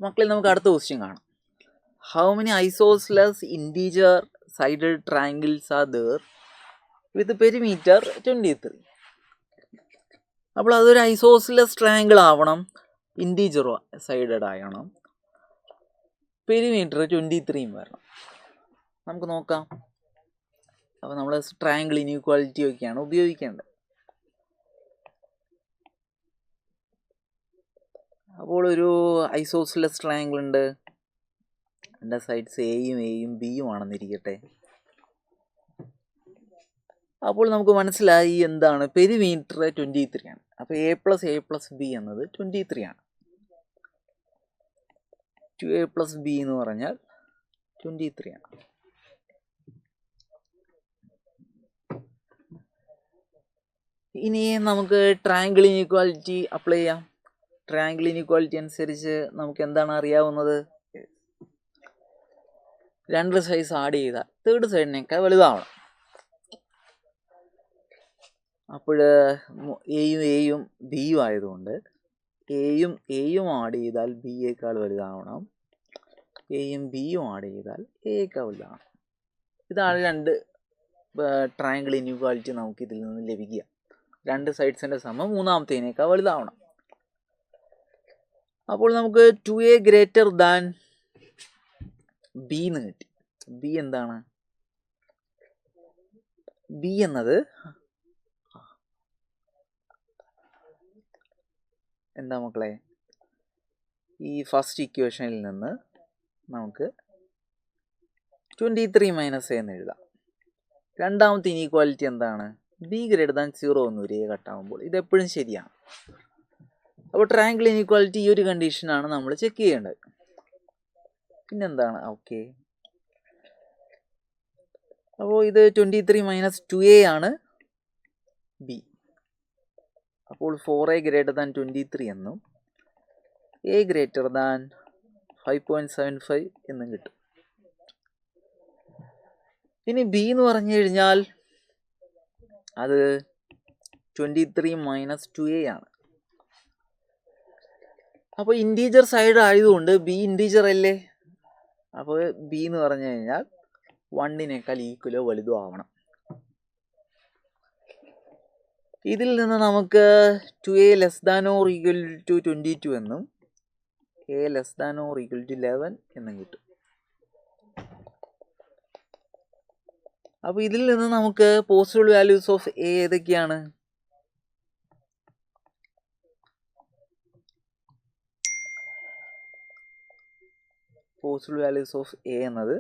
മക്കളെ നമുക്ക് അടുത്ത ക്വസ്റ്റ്യൻ കാണാം. How many isosceles integer sided triangles are there with perimeter 23? അപ്പോൾ അതൊരു ഐസോസ്ലെസ് ട്രയാങ്കിൾ ആവണം, ഇൻറ്റീജർ സൈഡഡ് ആവണം, പെരിമീറ്റർ 23 വരണം. നമുക്ക് നോക്കാം. അപ്പോൾ നമ്മൾ ട്രയാങ്കിൾ ഇനീക്വാലിറ്റി ഒക്കെയാണ് ഉപയോഗിക്കേണ്ടത്. അപ്പോൾ ഒരു ഐസോസ്ലെസ് ട്രയാങ്കിൾ ഉണ്ട്, എൻ്റെ സൈഡ്സ് എയും ബിയും ആണെന്നിരിക്കട്ടെ. അപ്പോൾ നമുക്ക് മനസ്സിലായി എന്താണ് പെരിമീറ്റർ 23 ആണ്. അപ്പോൾ a+b എന്നത് 23 ആണ്. 2a+b എന്ന് പറഞ്ഞാൽ 23 ആണ്. ഇനി നമുക്ക് ട്രയാങ്കിൾ ഇനീക്വാലിറ്റി അപ്ലൈ ചെയ്യാം. ട്രയാങ്കിൾ ഇനീക്വാലിറ്റി അനുസരിച്ച് നമുക്ക് എന്താണ് അറിയാവുന്നത്? രണ്ട് സൈസ് ആഡ് ചെയ്താൽ തേർഡ് സൈഡിനേക്കാൾ വലുതാവണം. അപ്പോൾ എയും ബിയും ആയതുകൊണ്ട് എയും ആഡ് ചെയ്താൽ ബിയേക്കാൾ വലുതാവണം, എയും ബിയും ആഡ് ചെയ്താൽ എയേക്കാൾ വലുതാവണം. ഇതാണ് രണ്ട് ട്രയാങ്കിൾ ഇനീക്വാലിറ്റി നമുക്ക് ഇതിൽ നിന്ന് ലഭിക്കുക. രണ്ട് സൈഡ്സിൻ്റെ സമം മൂന്നാമത്തേനേക്കാൾ വലുതാവണം. അപ്പോൾ നമുക്ക് 2a ഗ്രേറ്റർ ദാൻ ബി എന്ന് കിട്ടി. ബി എന്താണ്? ബി എന്നത് എന്താ മക്കളെ? ഈ ഫസ്റ്റ് ഇക്വേഷനിൽ നിന്ന് നമുക്ക് 23 - എന്ന് എഴുതാം. രണ്ടാമത്തെ ഇനീക്വാലിറ്റി എന്താണ്? ബി ഗ്രേറ്റർ ദാൻ 0 എന്ന് വരെ കട്ടാകുമ്പോൾ ഇതെപ്പോഴും ശരിയാണ്. അപ്പോൾ ട്രയാങ്കിൾ ഇനീക്വാലിറ്റി ഈ ഒരു കണ്ടീഷനാണ് നമ്മൾ ചെക്ക് ചെയ്യേണ്ടത്. പിന്നെന്താണ്? ഓക്കെ, അപ്പോൾ ഇത് 23 - 2a ആണ് ബി. അപ്പോൾ 4a ഗ്രേറ്റർ ദാൻ 23 എന്നും എ ഗ്രേറ്റർ ദാൻ 5.75 എന്നും കിട്ടും. ഇനി ബി എന്ന് പറഞ്ഞു കഴിഞ്ഞാൽ അത് 23 - 2a ആണ്. അപ്പോൾ ഇൻറ്റീജർ സൈഡ് ആയതുകൊണ്ട് ബി ഇൻറ്റീജർ അല്ലേ. അപ്പോൾ ബി എന്ന് പറഞ്ഞു കഴിഞ്ഞാൽ 1നേക്കാൾ ഈക്വലോ വലുതോ ആവണം. ഇതിൽ നിന്ന് നമുക്ക് 2a ≤ 22 എന്നും a ≤ 11 എന്നും കിട്ടും. അപ്പോൾ ഇതിൽ നിന്ന് നമുക്ക് പോസിബിൾ വാല്യൂസ് ഓഫ് എ ഏതൊക്കെയാണ്? പോസിബിൾ വാല്യൂസ് ഓഫ് എ എന്നത്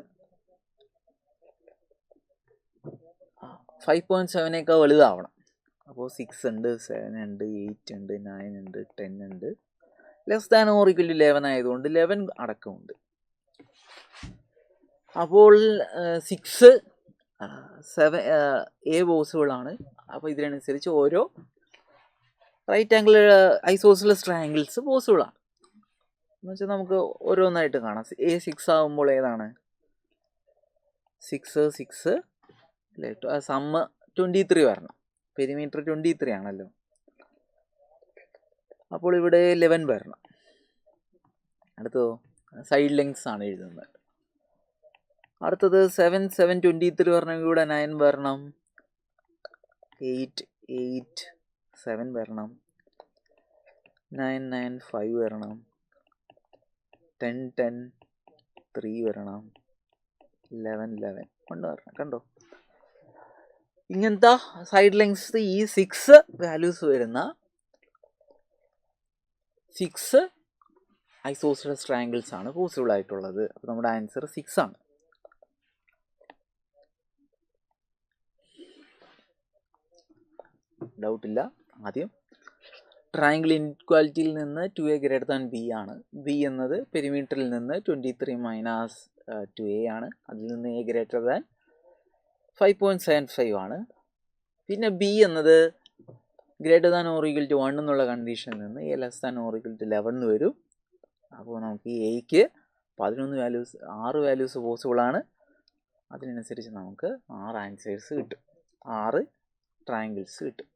5.7നേക്കാൾ വലുതാവണം. അപ്പോൾ 6 ഉണ്ട്, 7 ഉണ്ട്, 8 ഉണ്ട്, 9 ഉണ്ട്, 10 ഉണ്ട്. ≤ 11 ആയതുകൊണ്ട് 11 അടക്കമുണ്ട്. അപ്പോൾ 6, 7 എ പോസിബിൾ ആണ്. അപ്പോൾ ഇതിനനുസരിച്ച് ഓരോ right angle isosceles triangles possible ആണ്. എന്ന് വെച്ചാൽ നമുക്ക് ഓരോന്നായിട്ട് കാണാം. എ 6 ആകുമ്പോൾ ഏതാണ്? 6 അല്ലേ? സമ്മ് 23 വരണം. പെരിമീറ്റർ 23 ആണല്ലോ. അപ്പോൾ ഇവിടെ 11 വരണം. അടുത്തതോ സൈഡ് ലെങ്സ് ആണ് എഴുതുന്നത്. അടുത്തത് 7 23 പറഞ്ഞെങ്കിൽ ഇവിടെ 9 വരണം, 8 7 വരണം, 9 5 വരണം, 10 3 വരണം, 11 കൊണ്ട് വരണം. കണ്ടോ? ഇങ്ങനത്തെ സൈഡ് ലെങ്സ് ഈ 6 വാല്യൂസ് വരുന്ന 6 ഐസോസ്ലെസ് ട്രയാങ്കിൾസ് ആണ് പോസിബിൾ ആയിട്ടുള്ളത്. അപ്പോൾ നമ്മുടെ ആൻസർ 6 ആണ്. ഡൗട്ടില്ല. ആദ്യം ട്രയാങ്കിൾ ഇൻക്വാലിറ്റിയിൽ നിന്ന് 2a ഗ്രേറ്റർ ദാൻ ബി ആണ്. ബി എന്നത് പെരിമീറ്ററിൽ നിന്ന് 23 - 2a ആണ്. അതിൽ നിന്ന് എ ഗ്രേറ്റർ ദാൻ 5.75 ആണ്. പിന്നെ ബി എന്നത് greater than or equal to 1 എന്നുള്ള കണ്ടീഷനിൽ നിന്ന് A less than or equal to 11 വരും. അപ്പോൾ നമുക്ക് എയ്ക്ക് 6 വാല്യൂസ് പോസിബിൾ ആണ്. അതിനനുസരിച്ച് നമുക്ക് 6 ആൻസേഴ്സ് കിട്ടും, 6 ട്രയാങ്കിൾസ് കിട്ടും.